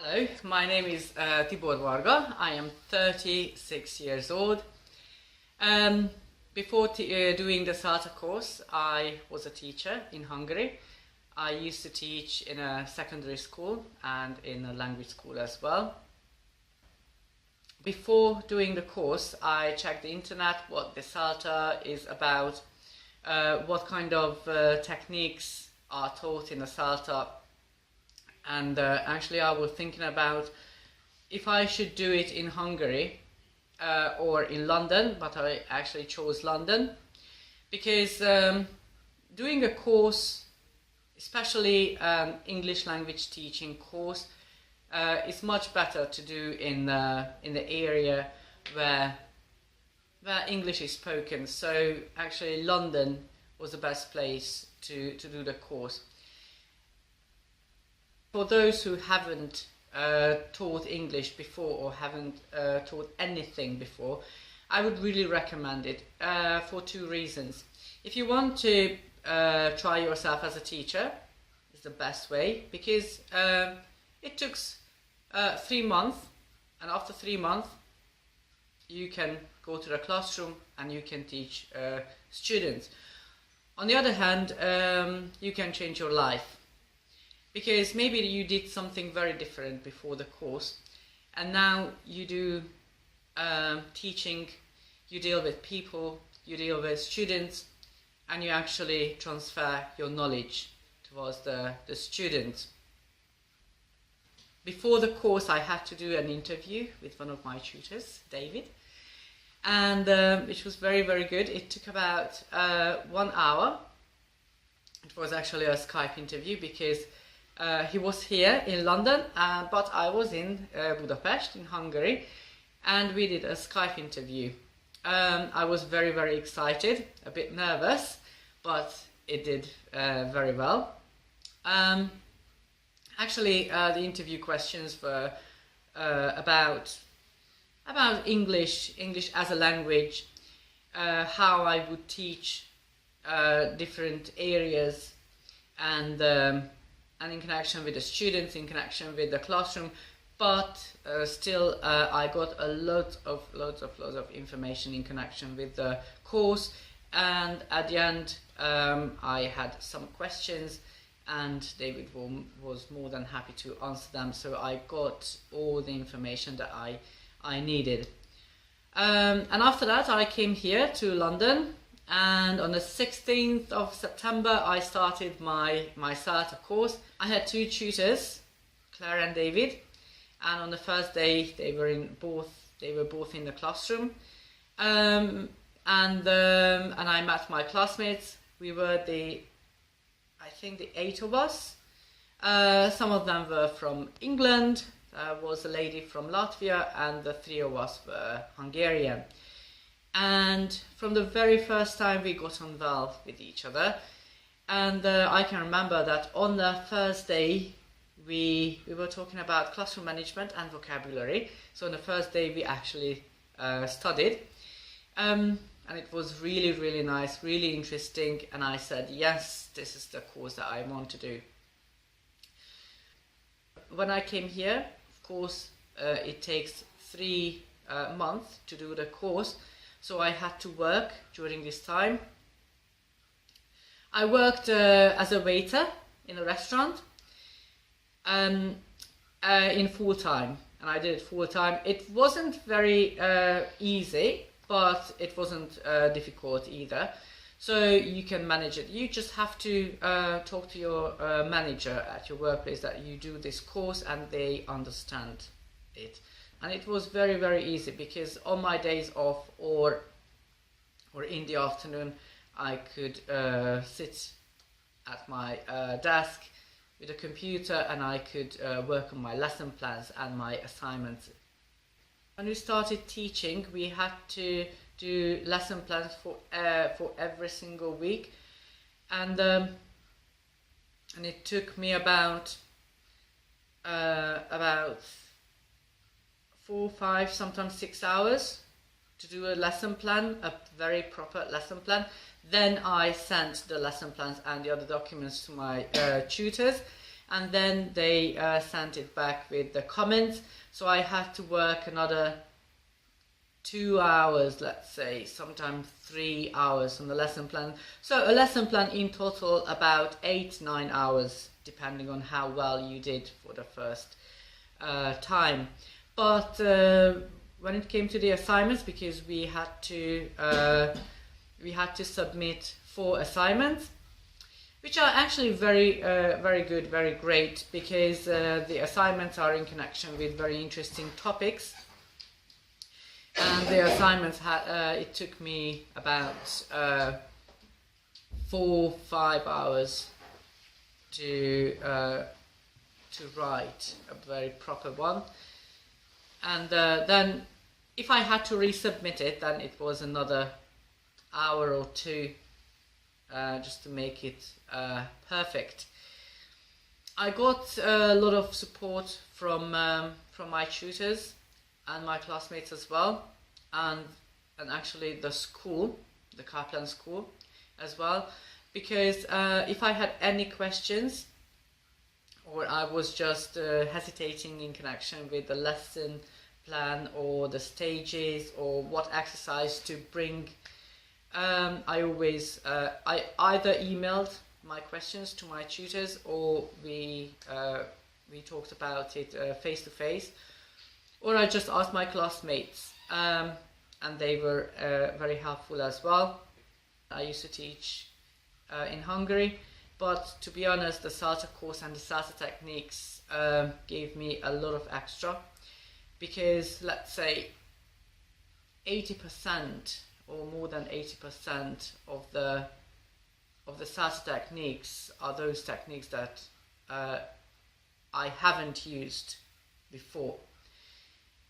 Hello, my name is Tibor Varga. I am 36 years old. Before doing the Celta course, I was a teacher in Hungary. I used to teach in a secondary school and in a language school as well. Before doing the course, I checked the internet, what the Celta is about, what kind of techniques are taught in the Celta. And actually I was thinking about if I should do it in Hungary or in London, but I actually chose London because doing a course, especially English language teaching course, is much better to do in the area where English is spoken. So actually London was the best place to do the course. For those who haven't taught English before or haven't taught anything before, I would really recommend it for two reasons. If you want to try yourself as a teacher, it's the best way because it took 3 months, and after 3 months you can go to the classroom and you can teach students. On the other hand, you can change your life. Because maybe you did something very different before the course and now you do teaching, you deal with people, you deal with students, and you actually transfer your knowledge towards the students. Before the course I had to do an interview with one of my tutors, David, and it was very, very good. It took about 1 hour. It was actually a Skype interview because he was here in London, but I was in Budapest, in Hungary, and we did a Skype interview. I was very, very excited, a bit nervous, but it did very well. Actually, the interview questions were about English as a language, how I would teach different areas, and in connection with the students, in connection with the classroom, but still I got a lots of information in connection with the course, and at the end I had some questions and David was more than happy to answer them, so I got all the information that I needed. And after that I came here to London, and on the 16th of September I started my Celta course. I had two tutors, Claire and David, and on the first day they were both in the classroom, and I met my classmates. We were I think the 8 of us. Some of them were from England, there was a lady from Latvia, and the 3 of us were Hungarian. And from the very first time we got on well with each other, and I can remember that on the first day we were talking about classroom management and vocabulary. So on the first day we actually studied, and it was really, really nice, really interesting, and I said yes, this is the course that I want to do. When I came here, of course it takes 3 months to do the course. So I had to work during this time. I worked as a waiter in a restaurant in full time, and I did it full time. It wasn't very easy, but it wasn't difficult either. So you can manage it. You just have to talk to your manager at your workplace that you do this course and they understand it. And it was very, very easy because on my days off or in the afternoon I could sit at my desk with a computer and I could work on my lesson plans and my assignments. When we started teaching, we had to do lesson plans for every single week, and it took me about 4, 5, sometimes 6 hours to do a lesson plan, a very proper lesson plan. Then I sent the lesson plans and the other documents to my tutors, and then they sent it back with the comments. So I had to work another 2 hours, let's say, sometimes 3 hours on the lesson plan. So a lesson plan in total about 8-9 hours, depending on how well you did for the first time. But when it came to the assignments, because we had to submit 4 assignments, which are actually very good, very great, because the assignments are in connection with very interesting topics. And the assignments it took me about 4-5 hours to write a very proper one. And then if I had to resubmit it, then it was another hour or 2 just to make it perfect. I got a lot of support from my tutors and my classmates as well, and actually the school, the Kaplan school as well, because if I had any questions, or I was just hesitating in connection with the lesson plan or the stages or what exercise to bring, I always I either emailed my questions to my tutors, or we talked about it face to face, or I just asked my classmates, and they were very helpful as well. I used to teach in Hungary, but to be honest, the Celta course and the Celta techniques gave me a lot of extra, because let's say 80% or more than 80% of the Celta techniques are those techniques that I haven't used before,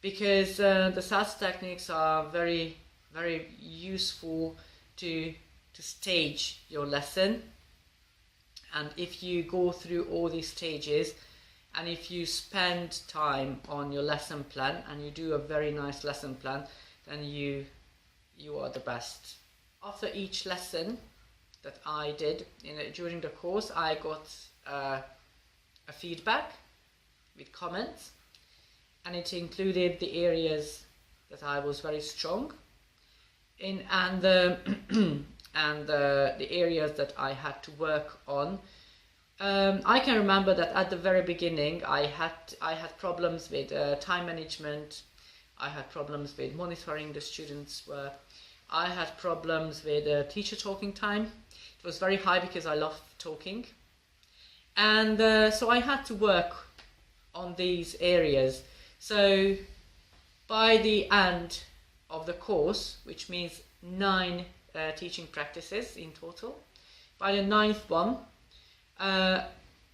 because the Celta techniques are very, very useful to stage your lesson. And if you go through all these stages, and if you spend time on your lesson plan and you do a very nice lesson plan, then you are the best. After each lesson that I did during the course, I got a feedback with comments, and it included the areas that I was very strong in, and the areas that I had to work on. I can remember that at the very beginning I had problems with time management. I had problems with monitoring the students' work. I had problems with teacher talking time. It was very high because I love talking, and so I had to work on these areas. So by the end of the course, which means 9 teaching practices in total, by the 9th one,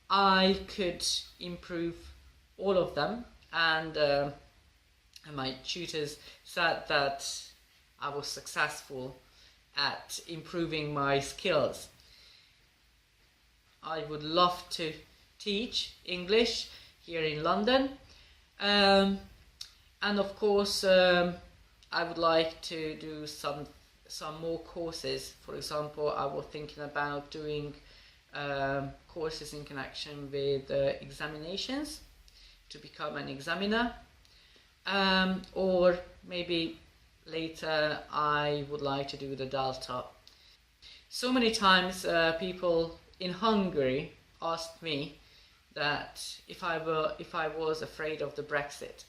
I could improve all of them, and my tutors said that I was successful at improving my skills. I would love to teach English here in London, and of course I would like to do some more courses. For example, I was thinking about doing courses in connection with examinations, to become an examiner, or maybe later I would like to do the Delta. So many times people in Hungary asked me that if I was afraid of the Brexit,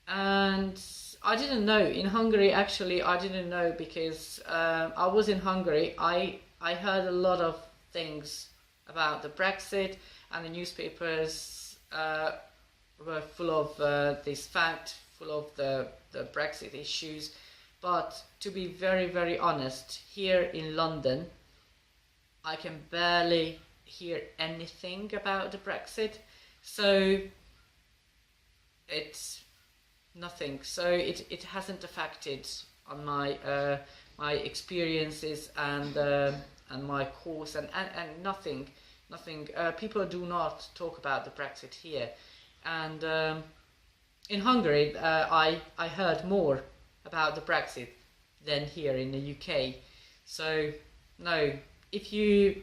and I didn't know. In Hungary, actually, I didn't know, because I was in Hungary. I heard a lot of things about the Brexit, and the newspapers were full of this fact, full of the Brexit issues. But to be very, very honest, here in London, I can barely hear anything about the Brexit. So it's nothing. So it hasn't affected on my my experiences and my course, and nothing. People do not talk about the Brexit here, and in Hungary I heard more about the Brexit than here in the UK. So no, if you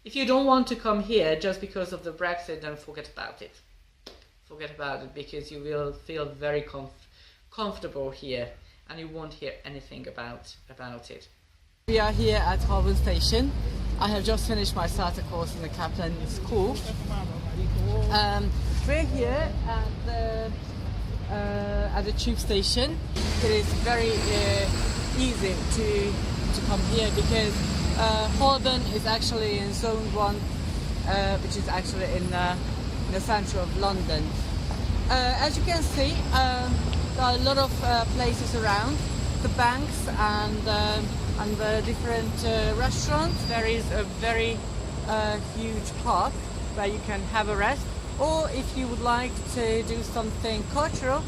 if you don't want to come here just because of the Brexit, then forget about it. Forget about it, because you will feel very comfortable here and you won't hear anything about it. We are here at Holborn Station. I have just finished my starter course in the Kaplan School. We're here at the tube station. It is very easy to come here because Holborn is actually in Zone 1, which is actually in the centre of London. As you can see, there are a lot of places around, the banks and the different restaurants. There is a very huge park where you can have a rest, or if you would like to do something cultural,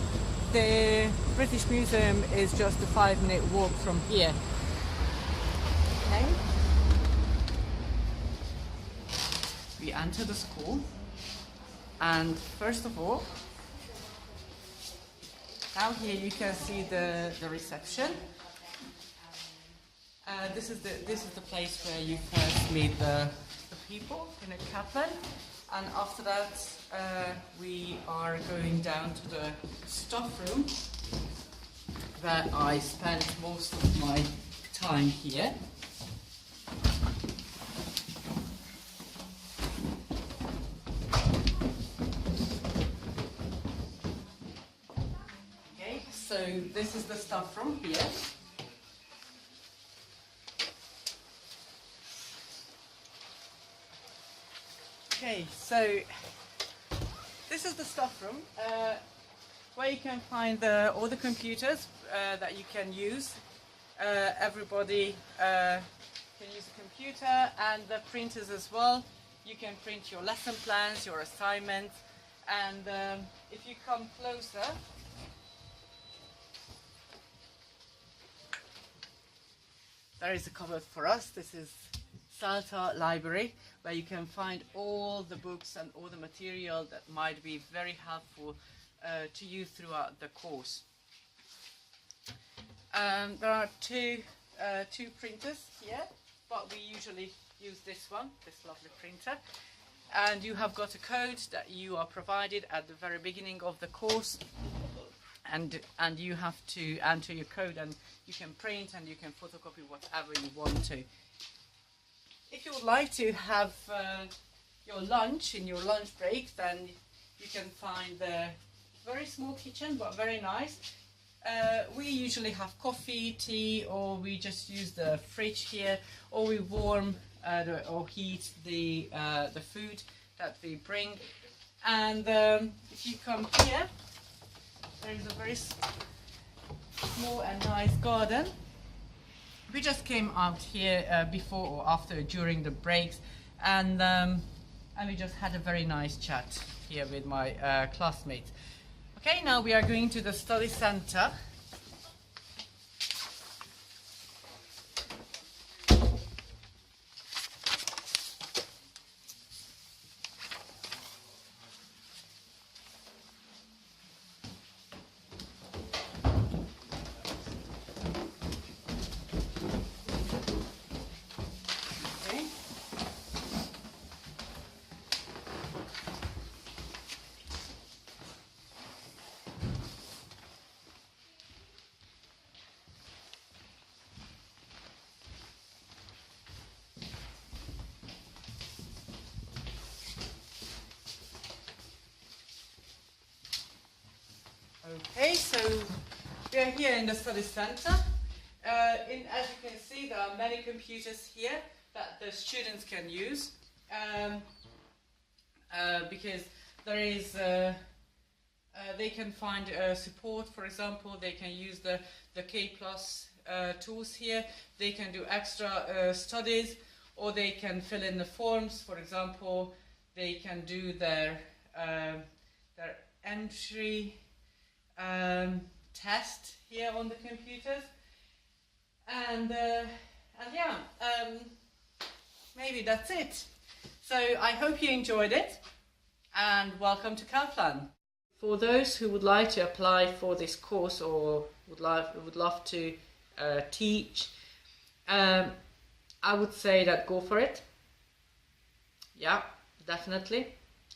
the British Museum is just a 5-minute walk from here. Okay. We enter the school, and first of all, down here you can see the reception. This is the place where you first meet the people in a Kaplan, and after that we are going down to the staff room where I spent most of my time here. Okay, so this is the staff room here. Okay, so this is the staff room where you can find all the computers that you can use. Everybody can use a computer, and the printers as well. You can print your lesson plans, your assignments, and if you come closer, there is a cupboard for us. This is Celta Library, where you can find all the books and all the material that might be very helpful to you throughout the course. There are two printers here, but we usually use this one, this lovely printer. And you have got a code that you are provided at the very beginning of the course, and you have to enter your code, and you can print and you can photocopy whatever you want to. If you would like to have your lunch in your lunch break, then you can find the very small kitchen, but very nice. We usually have coffee, tea, or we just use the fridge here, or we warm or heat the food that we bring. And if you come here, there is a very small and nice garden. We just came out here before or after, during the breaks, and we just had a very nice chat here with my classmates. Okay, now we are going to the study center. Okay, so we are here in the study center. As you can see, there are many computers here that the students can use, because there is they can find support. For example, they can use the K+ tools here. They can do extra studies, or they can fill in the forms. For example, they can do their entry test here on the computers, and yeah, maybe that's it. So I hope you enjoyed it, and welcome to Kaplan. For those who would like to apply for this course or would love to teach, I would say that go for it. Yeah, definitely.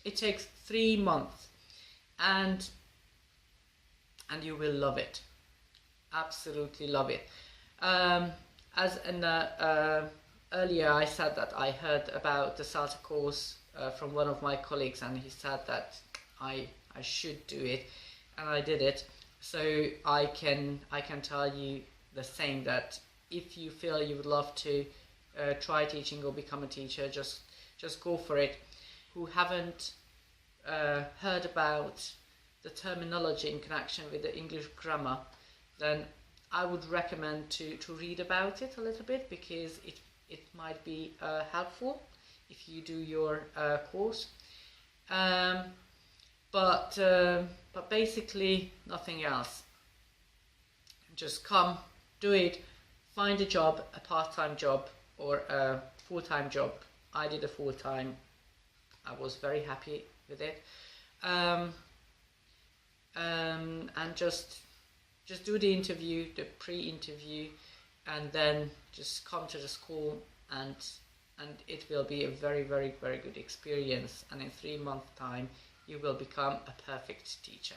It takes 3 months, and you will love it. Absolutely love it. Um, as in earlier, I said that I heard about the Celta course from one of my colleagues, and he said that I should do it, and I did it. So I can tell you the same, that if you feel you would love to try teaching or become a teacher, just go for it. Who haven't heard about the terminology in connection with the English grammar, then I would recommend to read about it a little bit, because it might be helpful if you do your course. But basically nothing else. Just come, do it, find a job, a part-time job or a full-time job. I did a full-time. I was very happy with it. And just do the interview, the pre-interview, and then just come to the school, and it will be a very, very, very good experience. And in 3 months' time, you will become a perfect teacher.